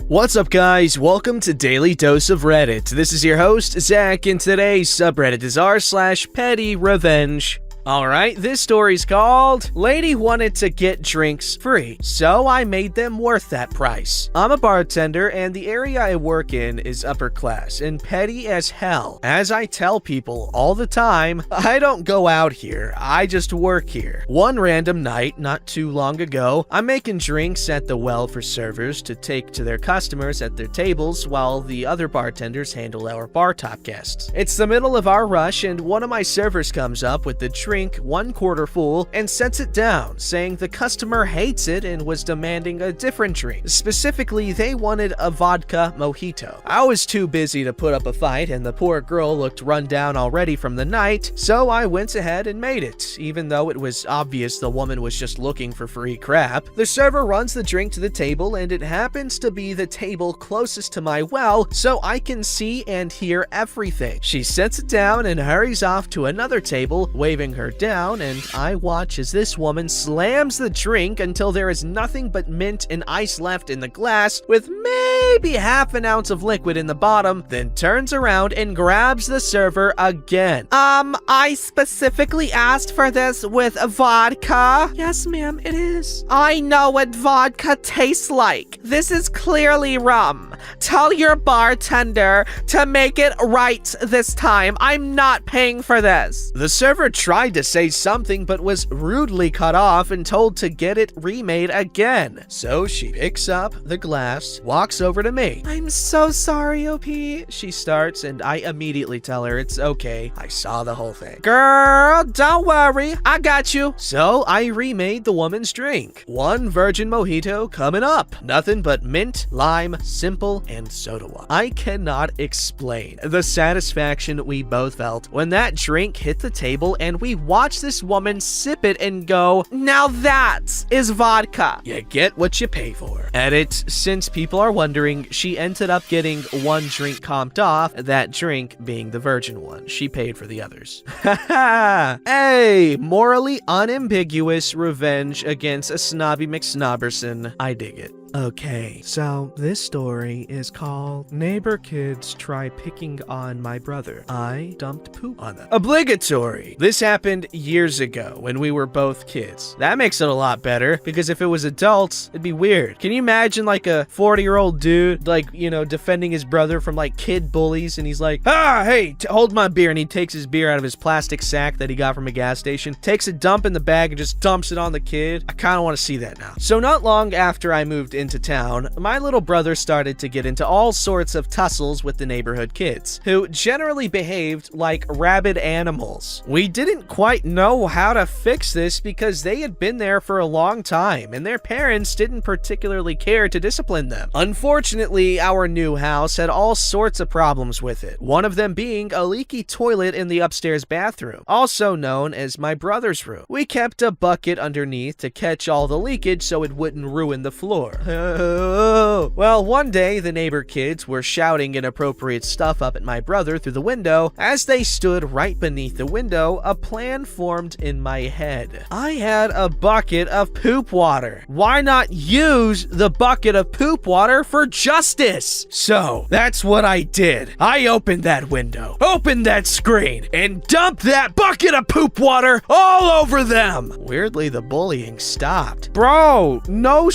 What's up, guys? Welcome to Daily Dose of Reddit. This is your host, Zach, and today's subreddit is r/ProRevenge. Alright, this story's called Lady Wanted to Get Drinks Free, so I made them worth that price. I'm a bartender, and the area I work in is upper class and petty as hell. As I tell people all the time, I don't go out here, I just work here. One random night, not too long ago, I'm making drinks at the well for servers to take to their customers at their tables while the other bartenders handle our bar top guests. It's the middle of our rush, and one of my servers comes up with the drink 1/4 full and sets it down, saying the customer hates it and was demanding a different drink. Specifically, they wanted a vodka mojito. I was too busy to put up a fight, and the poor girl looked run down already from the night, so I went ahead and made it, even though it was obvious the woman was just looking for free crap. The server runs the drink to the table, and it happens to be the table closest to my well, so I can see and hear everything. She sets it down and hurries off to another table, waving her down, and I watch as this woman slams the drink until there is nothing but mint and ice left in the glass, with maybe half an ounce of liquid in the bottom, then turns around and grabs the server again. I specifically asked for this with vodka. Yes, ma'am, it is. I know what vodka tastes like. This is clearly rum. Tell your bartender to make it right this time. I'm not paying for this. The server tried to say something but was rudely cut off and told to get it remade again. So she picks up the glass, walks over to me. I'm so sorry, OP, she starts, and I immediately tell her it's okay. I saw the whole thing. Girl, don't worry, I got you. So I remade the woman's drink. One virgin mojito coming up. Nothing but mint, lime, simple, and soda water. I cannot explain the satisfaction we both felt when that drink hit the table and we watched this woman sip it and go, now that is vodka. You get what you pay for. Edit, since people are wondering, she ended up getting one drink comped off, that drink being the virgin one. She paid for the others. Haha. Hey, morally unambiguous revenge against a snobby McSnobberson. I dig it. Okay, so this story is called Neighbor Kids Try Picking on My Brother. I dumped poop on them. Obligatory. This happened years ago when we were both kids. That makes it a lot better, because if it was adults, it'd be weird. Can you imagine like a 40-year-old dude, like, you know, defending his brother from like kid bullies, and he's like, hey, hold my beer, and he takes his beer out of his plastic sack that he got from a gas station, takes a dump in the bag and just dumps it on the kid. I kind of want to see that now. So not long after I moved into town, my little brother started to get into all sorts of tussles with the neighborhood kids, who generally behaved like rabid animals. We didn't quite know how to fix this because they had been there for a long time, and their parents didn't particularly care to discipline them. Unfortunately, our new house had all sorts of problems with it, one of them being a leaky toilet in the upstairs bathroom, also known as my brother's room. We kept a bucket underneath to catch all the leakage so it wouldn't ruin the floor. Well, one day, the neighbor kids were shouting inappropriate stuff up at my brother through the window. As they stood right beneath the window, a plan formed in my head. I had a bucket of poop water. Why not use the bucket of poop water for justice? So, that's what I did. I opened that window, opened that screen, and dumped that bucket of poop water all over them. Weirdly, the bullying stopped. Bro, no,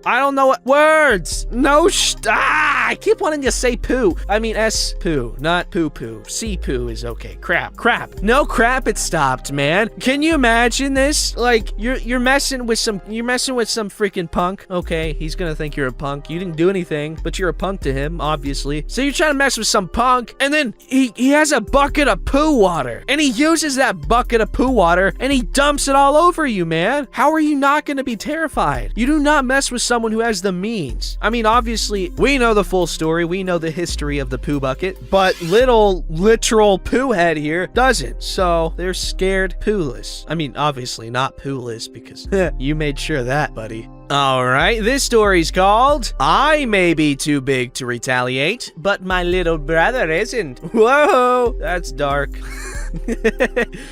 I don't know what words. I keep wanting to say poo. I mean poo, not poo. C poo is okay. Crap. No crap, it stopped, man. Can you imagine this? Like, you're messing with some freaking punk. Okay, he's gonna think you're a punk. You didn't do anything, but you're a punk to him, obviously. So you're trying to mess with some punk, and then he has a bucket of poo water, and he uses that bucket of poo water, and he dumps it all over you, man. How are you not gonna be terrified? You do not mess with someone who has the means. I mean, obviously, we know the full story. We know the history of the poo bucket, but little literal poo head here doesn't. So they're scared pooless. I mean, obviously not pooless because you made sure of that, buddy. Alright, this story's called I May Be Too Big to Retaliate, but My Little Brother Isn't. Whoa, that's dark.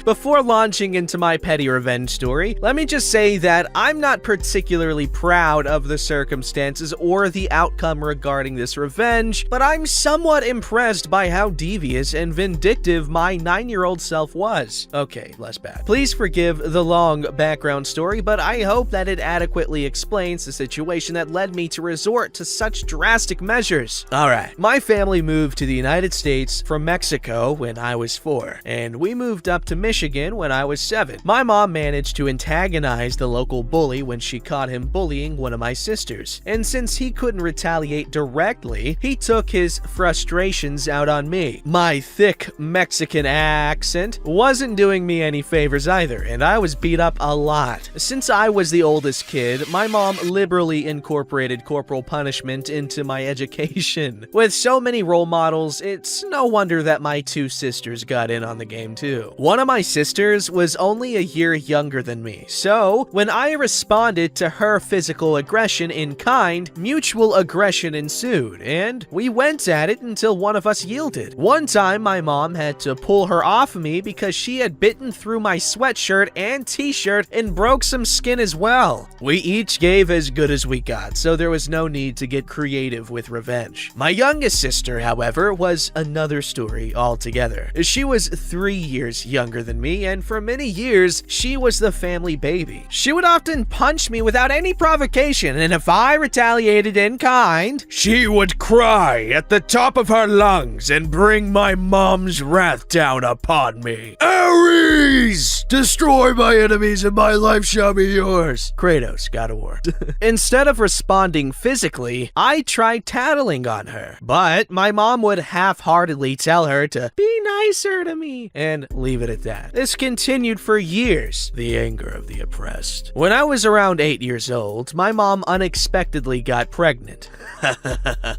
Before launching into my petty revenge story, let me just say that I'm not particularly proud of the circumstances or the outcome regarding this revenge, but I'm somewhat impressed by how devious and vindictive my 9-year-old self was. Okay, less bad. Please forgive the long background story, but I hope that it adequately explains the situation that led me to resort to such drastic measures. Alright, my family moved to the United States from Mexico when I was 4, and we moved up to Michigan when I was 7. My mom managed to antagonize the local bully when she caught him bullying one of my sisters, and since he couldn't retaliate directly, he took his frustrations out on me. My thick Mexican accent wasn't doing me any favors either, and I was beat up a lot. Since I was the oldest kid, my mom liberally incorporated corporal punishment into my education. With so many role models, it's no wonder that my 2 sisters got in on the game too. One of my sisters was only a year younger than me, so when I responded to her physical aggression in kind, mutual aggression ensued, and we went at it until one of us yielded. One time, my mom had to pull her off of me because she had bitten through my sweatshirt and t-shirt and broke some skin as well. We each gave as good as we got, so there was no need to get creative with revenge. My youngest sister, however, was another story altogether. She was 3 years younger than me, and for many years, she was the family baby. She would often punch me without any provocation, and if I retaliated in kind, she would cry at the top of her lungs and bring my mom's wrath down upon me. Ares! Destroy my enemies and my life shall be yours. Kratos, God of War. Instead of responding physically, I tried tattling on her, but my mom would half-heartedly tell her to be nicer to me and leave it at that. This continued for years, the anger of the oppressed. When I was around 8 years old, my mom unexpectedly got pregnant.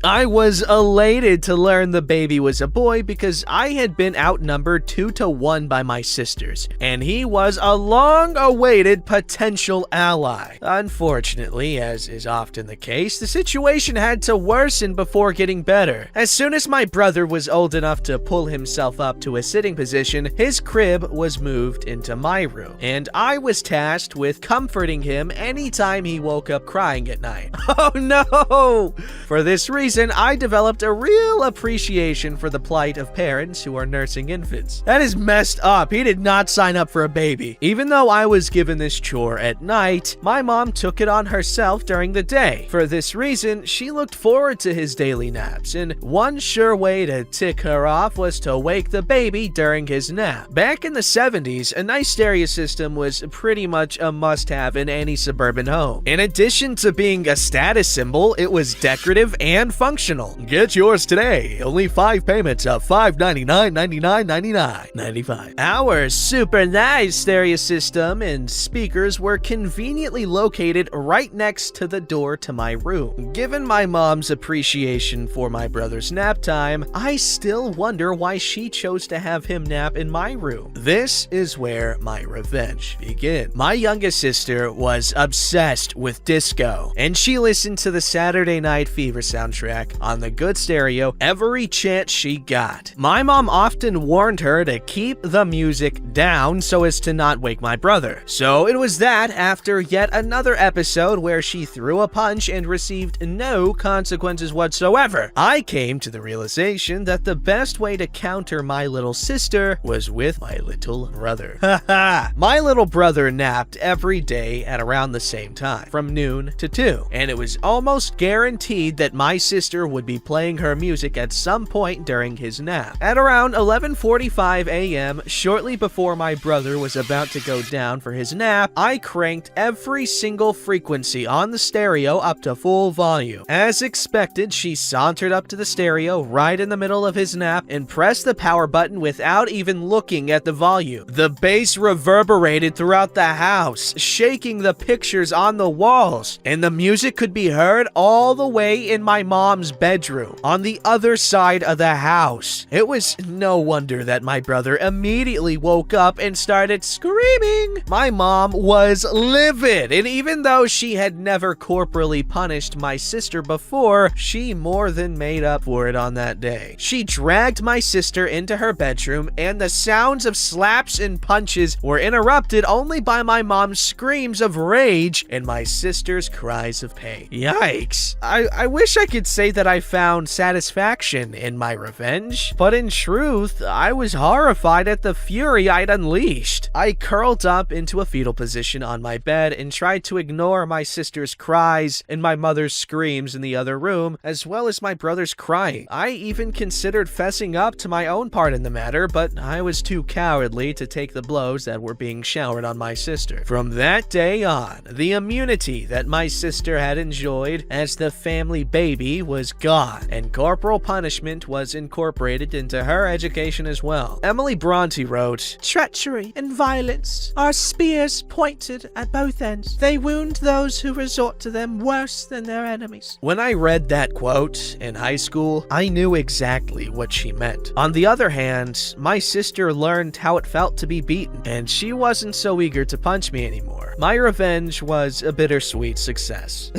I was elated to learn the baby was a boy because I had been outnumbered 2-1 by my sisters, and he was a long-awaited potential ally. Unfortunately, as is often the case, the situation had to worsen before getting better. As soon as my brother was old enough to pull himself up to a sitting position, his crib was moved into my room, and I was tasked with comforting him anytime he woke up crying at night. Oh no! For this reason, I developed a real appreciation for the plight of parents who are nursing infants. That is messed up. He did not sign up for a baby. Even though I was given this chore at night, my mom took it on herself during the day. For this reason, she looked forward to his daily naps, and one sure way to tick her off was to wake the baby during his nap. Back in the 70s, a nice stereo system was pretty much a must-have in any suburban home. In addition to being a status symbol, it was decorative and functional. Get yours today. Only 5 payments of $5.99.99.95. Our super nice stereo system and speakers were conveniently located right next to the door to my room. Given my mom's appreciation for my brother's nap time, I still wonder why she chose to have him nap in my room. This is where my revenge began. My youngest sister was obsessed with disco, and she listened to the Saturday Night Fever soundtrack on the good stereo every chance she got. My mom often warned her to keep the music down so as to not wake my brother. So it was that after yet another episode where she threw a punch and received no consequences whatsoever, I came to the realization that the best way to counter my little sister was with my little brother. Haha! My little brother napped every day at around the same time, from noon to 2, and it was almost guaranteed that my sister would be playing her music at some point during his nap. At around 11:45 a.m., shortly before my brother was about to go down for his nap, I cranked every single frequency on the stereo up to full volume. As expected, she sauntered up to the stereo right in the middle of his nap and pressed the power button without even looking at the volume. The bass reverberated throughout the house, shaking the pictures on the walls, and the music could be heard all the way right in my mom's bedroom, on the other side of the house. It was no wonder that my brother immediately woke up and started screaming. My mom was livid, and even though she had never corporally punished my sister before, she more than made up for it on that day. She dragged my sister into her bedroom, and the sounds of slaps and punches were interrupted only by my mom's screams of rage and my sister's cries of pain. Yikes. I wish I could say that I found satisfaction in my revenge, but in truth, I was horrified at the fury I'd unleashed. I curled up into a fetal position on my bed and tried to ignore my sister's cries and my mother's screams in the other room, as well as my brother's crying. I even considered fessing up to my own part in the matter, but I was too cowardly to take the blows that were being showered on my sister. From that day on, the immunity that my sister had enjoyed as the family baby was gone, and corporal punishment was incorporated into her education as well. Emily Bronte wrote, "Treachery and violence are spears pointed at both ends. They wound those who resort to them worse than their enemies." When I read that quote in high school, I knew exactly what she meant. On the other hand, my sister learned how it felt to be beaten, and she wasn't so eager to punch me anymore. My revenge was a bittersweet success.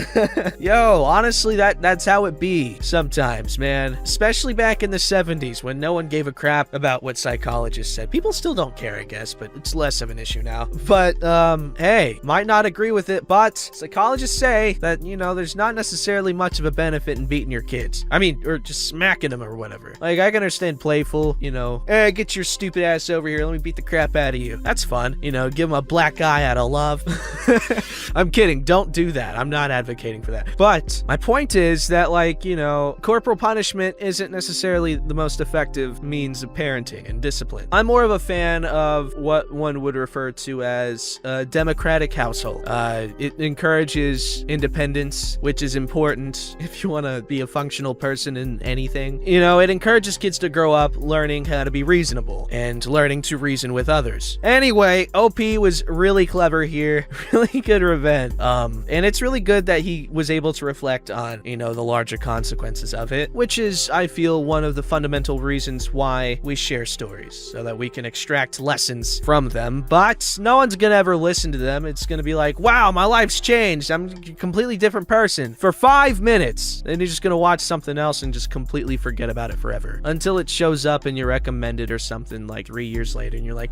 Yo, honestly, that's how it be sometimes, man. Especially back in the 70s when no one gave a crap about what psychologists said. People still don't care, I guess, but it's less of an issue now. But, hey, might not agree with it, but psychologists say that, there's not necessarily much of a benefit in beating your kids. I mean, or just smacking them or whatever. Like, I can understand playful, hey, get your stupid ass over here, let me beat the crap out of you. That's fun, give them a black eye out of love. I'm kidding, don't do that. I'm not advocating for that. But my point is that, corporal punishment isn't necessarily the most effective means of parenting and discipline. I'm more of a fan of what one would refer to as a democratic household. It encourages independence, which is important if you want to be a functional person in anything. It encourages kids to grow up learning how to be reasonable and learning to reason with others. Anyway, OP was really clever here, really good revenge. And it's really good that he was able to reflect on, the larger consequences of it, which is, I feel, one of the fundamental reasons why we share stories, so that we can extract lessons from them. But no one's gonna ever listen to them. It's gonna be like, wow, my life's changed. I'm a completely different person for 5 minutes. Then you're just gonna watch something else and just completely forget about it forever until it shows up in your recommended or something like 3 years later, and you're like,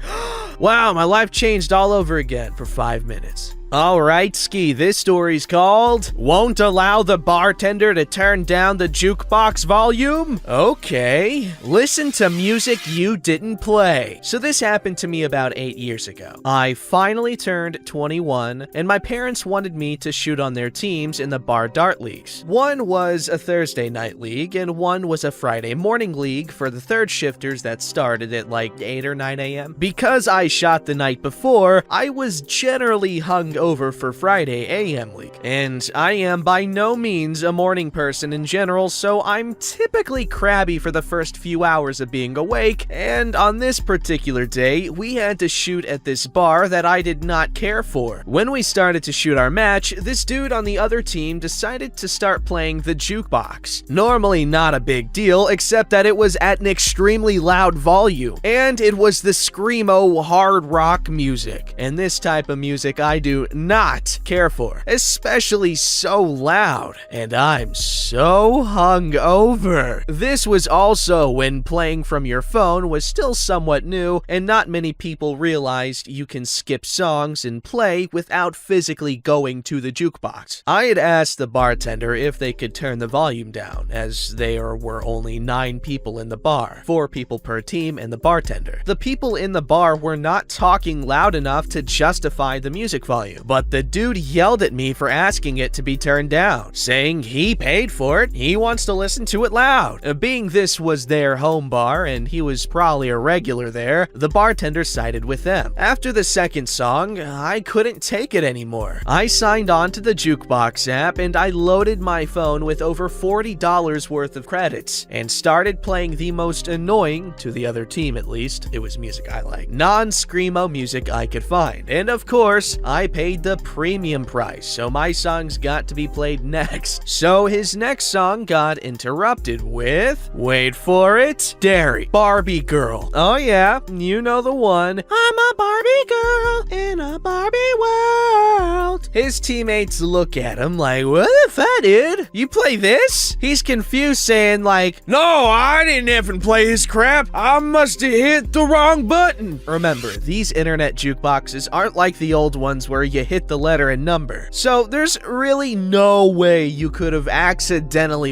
wow, my life changed all over again for 5 minutes. Alright, Ski, this story's called "Won't Allow the Bartender to Turn Down the Jukebox Volume?" Okay, listen to music you didn't play. So this happened to me about 8 years ago. I finally turned 21, and my parents wanted me to shoot on their teams in the bar dart leagues. One was a Thursday night league, and one was a Friday morning league for the third shifters that started at like 8 or 9 a.m. Because I shot the night before, I was generally hung over for Friday AM League. And I am by no means a morning person in general, so I'm typically crabby for the first few hours of being awake, and on this particular day, we had to shoot at this bar that I did not care for. When we started to shoot our match, this dude on the other team decided to start playing the jukebox. Normally not a big deal, except that it was at an extremely loud volume, and it was the screamo hard rock music. And this type of music I do not care for, especially so loud, and I'm so hungover. This was also when playing from your phone was still somewhat new, and not many people realized you can skip songs and play without physically going to the jukebox. I had asked the bartender if they could turn the volume down, as there were only 9 people in the bar, 4 people per team and the bartender. The people in the bar were not talking loud enough to justify the music volume, but the dude yelled at me for asking it to be turned down, saying he paid for it, he wants to listen to it loud. Being this was their home bar and he was probably a regular there, the bartender sided with them. After the second song, I couldn't take it anymore. I signed on to the jukebox app and I loaded my phone with over $40 worth of credits and started playing the most annoying, to the other team at least, it was music I like, non-screamo music I could find. And of course, I paid the premium price, so my songs got to be played next. So his next next song got interrupted with, wait for it, Derry, Barbie Girl. Oh yeah, you know the one. I'm a Barbie girl in a Barbie world. His teammates look at him like, what the fuck, dude? You play this? He's confused, saying like, no, I didn't even play this crap. I must have hit the wrong button. Remember, these internet jukeboxes aren't like the old ones where you hit the letter and number. So there's really no way you could have accidentally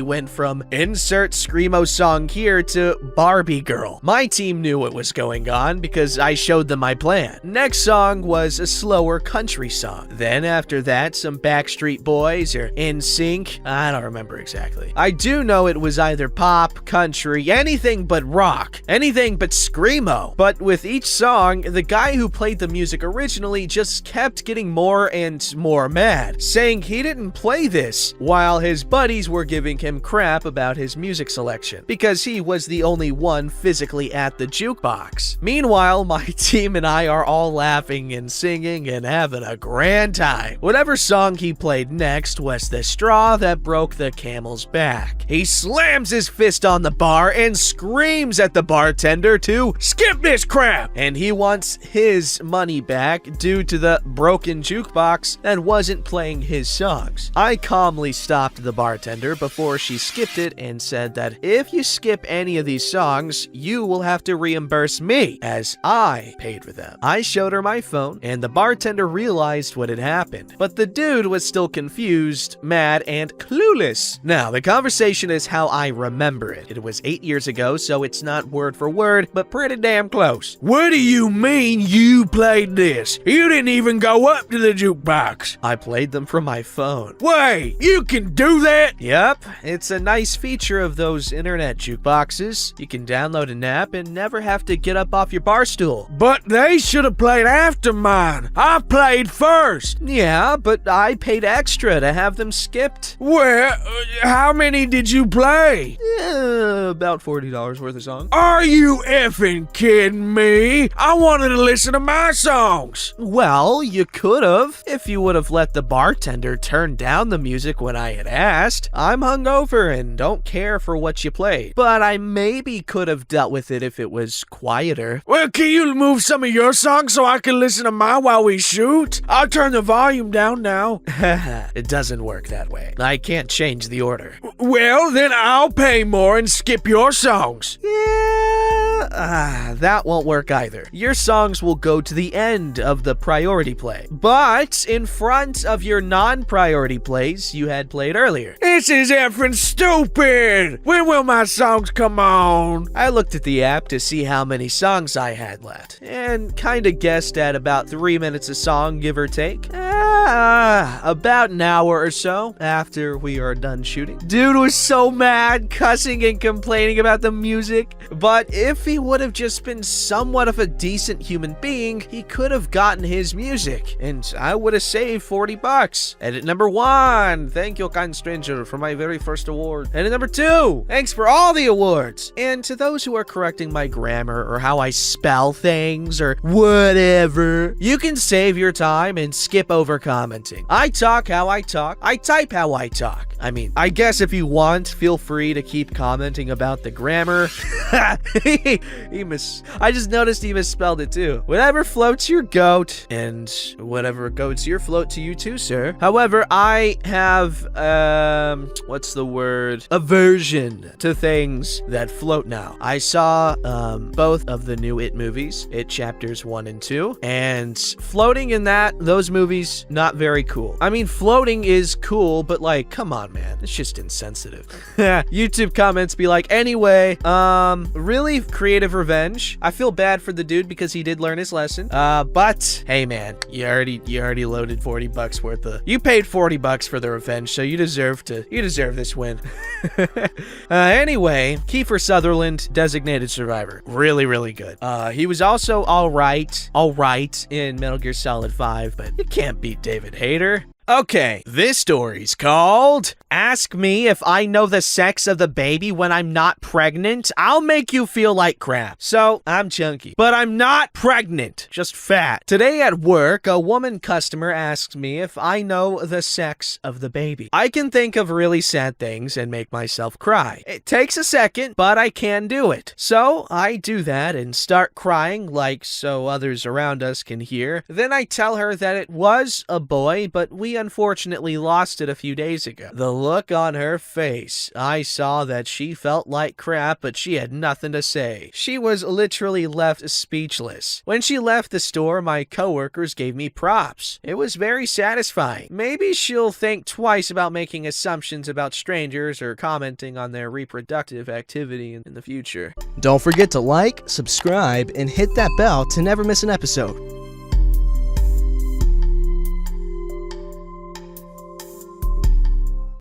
went from insert screamo song here to Barbie Girl. My team knew what was going on because I showed them my plan. Next song was a slower country song. Then after that, some Backstreet Boys or NSYNC. I don't remember exactly. I do know it was either pop, country, anything but rock, anything but screamo. But with each song, the guy who played the music originally just kept getting more and more mad, saying he didn't play this, while his buddies were giving him crap about his music selection, because he was the only one physically at the jukebox. Meanwhile, my team and I are all laughing and singing and having a grand time. Whatever song he played next was the straw that broke the camel's back. He slams his fist on the bar and screams at the bartender to skip this crap, and he wants his money back due to the broken jukebox that wasn't playing his songs. I calmly stopped the bartender before she skipped it and said that if you skip any of these songs, you will have to reimburse me, as I paid for them. I showed her my phone, and the bartender realized what had happened, but the dude was still confused, mad, and clueless. Now, the conversation is how I remember it. It was 8 years ago, so it's not word for word, but pretty damn close. What do you mean you played this? You didn't even go up to the jukebox. I played them from my phone. Wait, you can do that? Yep, it's a nice feature of those internet jukeboxes. You can download an app and never have to get up off your bar stool. But they should have played after mine. I played first. Yeah, but I paid extra to have them skipped. Well, how many did you play? About $40 worth of songs. Are you effing kidding me? I wanted to listen to my songs. Well, you could have, if you would have let the bartender turn down the music when I had asked. I'm hungover and don't care for what you played, but I maybe could have dealt with it if it was quieter. Well, can you move some of your songs so I can listen to mine while we shoot? I'll turn the volume down now. It doesn't work that way. I can't change the order. Well, then I'll pay more and skip your songs. Yeah, that won't work either. Your songs will go to the end of the priority play, but in front of your non-priority plays you had played earlier. This is effing stupid! When will my songs come on? I looked at the app to see how many songs I had left, and kinda guessed at about 3 minutes a song, give or take. About an hour or so after we are done shooting. Dude was so mad, cussing and complaining about the music, but if he would have just been somewhat of a decent human being, he could have gotten his music, and I would have saved $40. Edit number 1, thank you, kind stranger, for my very first award. Edit number 2, thanks for all the awards. And to those who are correcting my grammar or how I spell things or whatever, you can save your time and skip over commenting. I talk how I talk. I type how I talk. I mean, I guess if you want, feel free to keep commenting about the grammar. I just noticed he misspelled it too. Whatever floats your goat, and whatever goats your float to you too, sir. However, I have, what's the word? Aversion to things that float now. I saw, both of the new It movies, It Chapters 1 and 2, and floating in those movies, not very cool. I mean, floating is cool, but like, come on, man. It's just insensitive. YouTube comments be like, anyway, really creative revenge. I feel bad for the dude because he did learn his lesson. But hey, man, you already loaded $40 worth of. You paid $40 for the revenge, so you deserve this win. Anyway, Kiefer Sutherland, Designated Survivor, really, really good. He was also all right in Metal Gear Solid 5, but you can't beat David Hayter. Okay, this story's called Ask Me If I Know the Sex of the Baby When I'm Not Pregnant. I'll make you feel like crap. So, I'm chunky, but I'm not pregnant, just fat. Today at work, a woman customer asks me if I know the sex of the baby. I can think of really sad things and make myself cry. It takes a second, but I can do it. So, I do that and start crying like so others around us can hear. Then I tell her that it was a boy, but we unfortunately lost it a few days ago. The look on her face, I saw that she felt like crap, but she had nothing to say. She was literally left speechless. When she left the store, my coworkers gave me props. It was very satisfying. Maybe she'll think twice about making assumptions about strangers or commenting on their reproductive activity in the future. Don't forget to like, subscribe, and hit that bell to never miss an episode.